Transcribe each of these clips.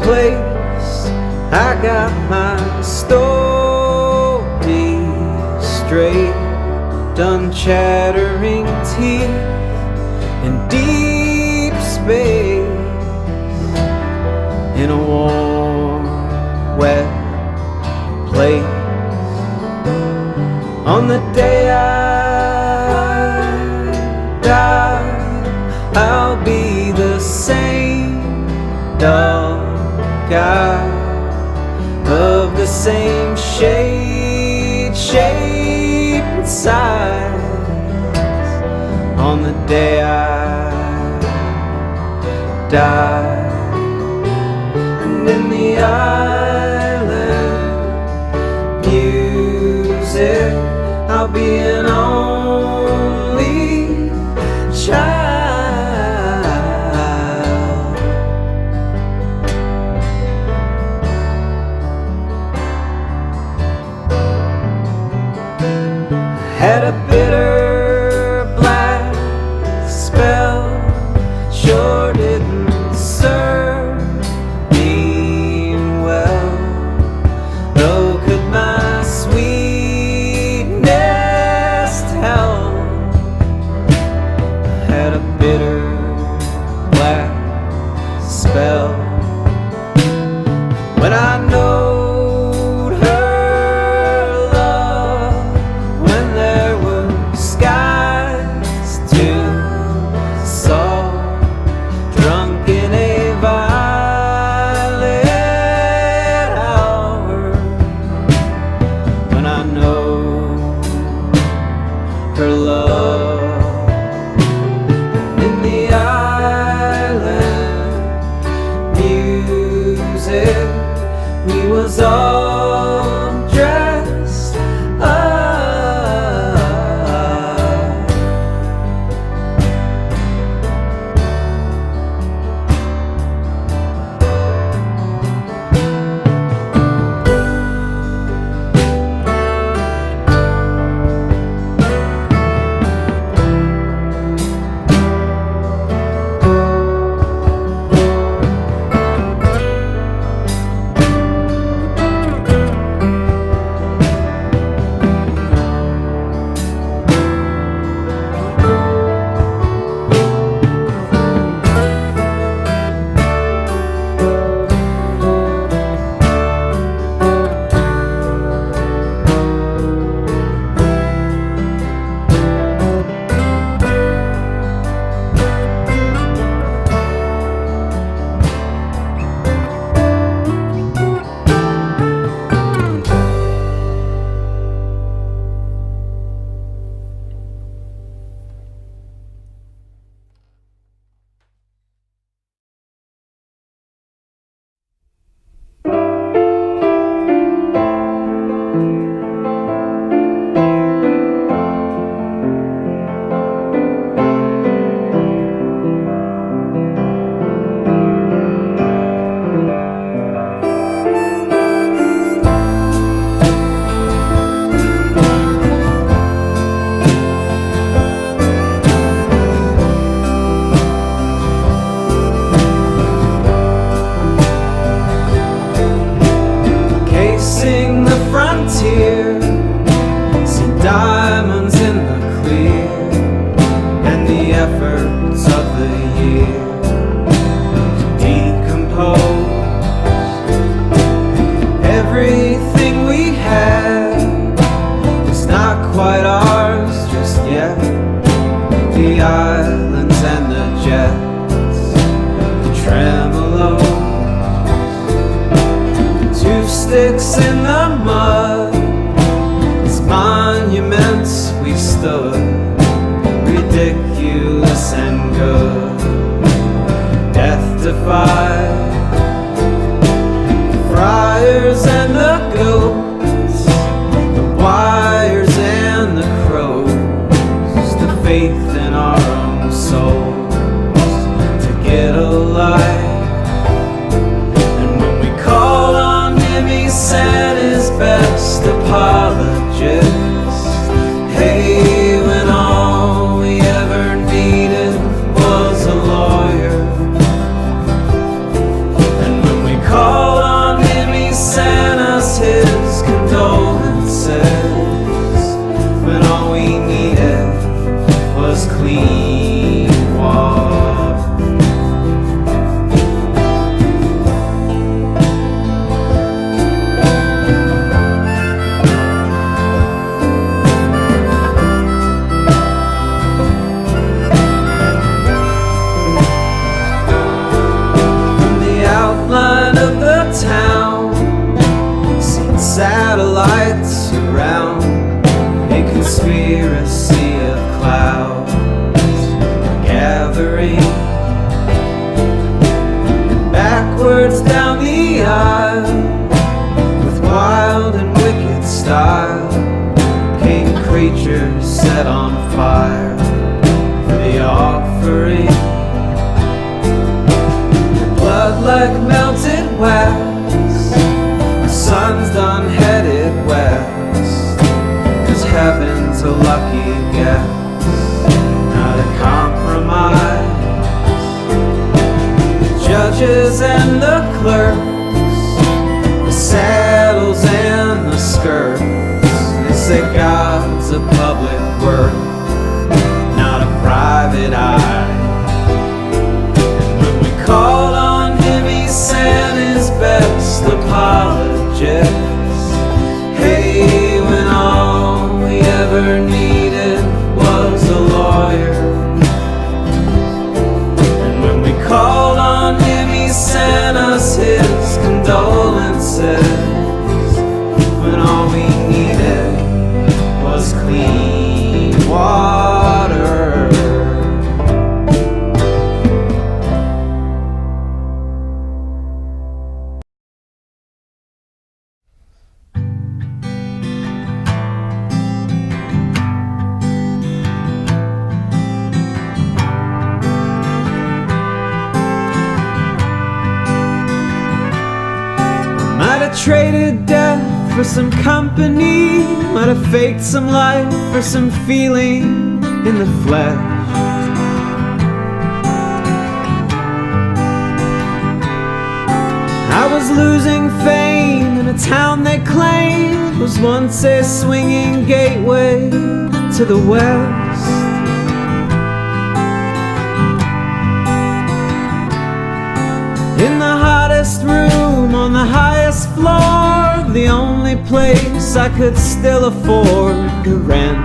place. I got my story straight, done chattering teeth in deep space, in a warm, wet place. On the day I die, I'll be the same dull guy of the same shade, shape and size. On the day I die, and in the island music, I'll be an only child. Had a bitter black spell, sure didn't serve me well. Oh, could my sweetness tell? Had a bitter black spell when I knowed her love, when there were skies too soft, drunk in a violet hour, when I know her love. In the island music, we was all dressed up. Casing the frontier, see diamonds in the clear, and the efforts of the year decompose everything we have. It's not quite ours just yet. The islands and the jets, the tremolo, two sticks in the mud, as monuments we stood, ridiculous and good, death defied. The friars and the goats, the wires and the crows, the faith in our own souls to get alive. And when we call on him, he said his best. like melted wax. The sun's done headed west, 'cause heaven's a lucky guess, not a compromise. The judges and the clerks, the saddles and the skirts, they say God's a public work, not a private eye. And when we call on him, he sent his best apologist. Hey, when all we ever needed was a lawyer. And when we called on him, he sent us his condolences. When all we needed was clean water. Might have traded death for some company, might have faked some life for some feeling in the flesh. I was losing fame in a town they claimed was once a swinging gateway to the west. In the hottest room on the highest floor, the only place I could still afford to rent.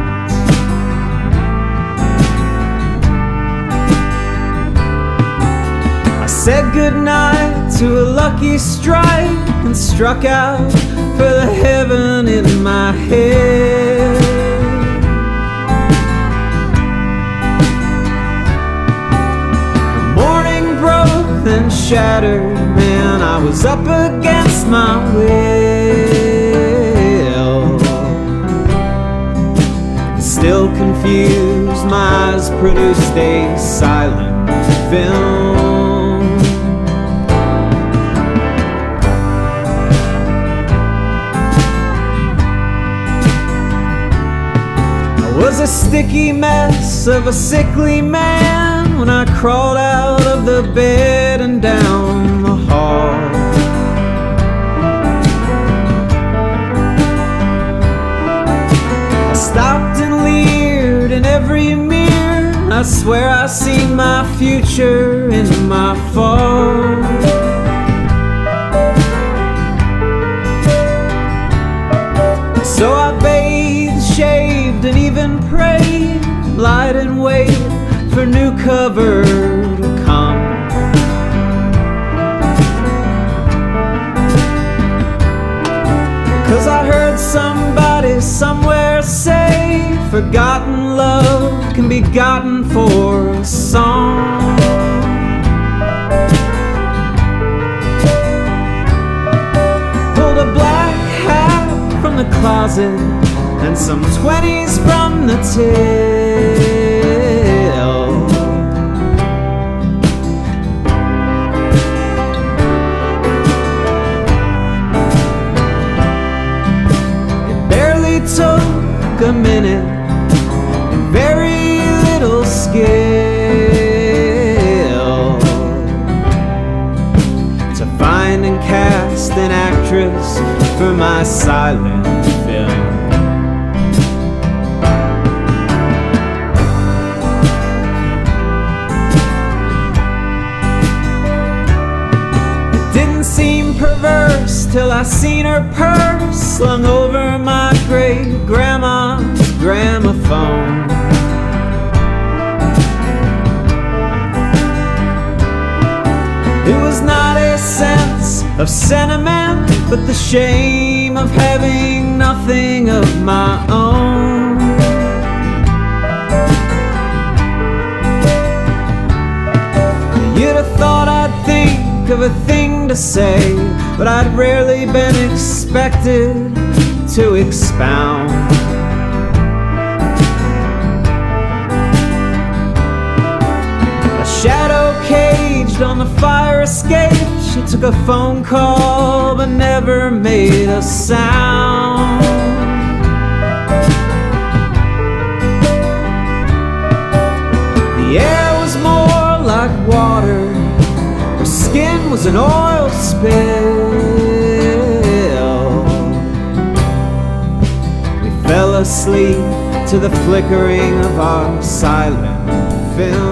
I said goodnight to a lucky strike and struck out for the heaven in my head. The morning broke, then shattered, man, I was up against my will. Still confused, my eyes produced a silent film. I was a sticky mess of a sickly man when I crawled out of the bed and down the hall. I stopped and leered in every mirror. I swear I see my future in my fall. So I bathed, shaved, and even prayed, lied and waited for new cover to come. 'Cause I heard somebody somewhere say, forgotten love can be gotten for a song. Pulled a black hat from the closet and some 20s from the till. It barely took a minute and very little skill to find and cast an actress for my silent film. It didn't seem perverse till I seen her purse slung over my great-grandma's gramophone. It was not a sense of sentiment, but the shame of having nothing of my own. You'd have thought I'd think of a thing to say, but I'd rarely been expected to expound. A shadow caged on the fire escape. She took a phone call but never made a sound. The air was more like water, her skin was an oil spill. We fell asleep to the flickering of our silent film.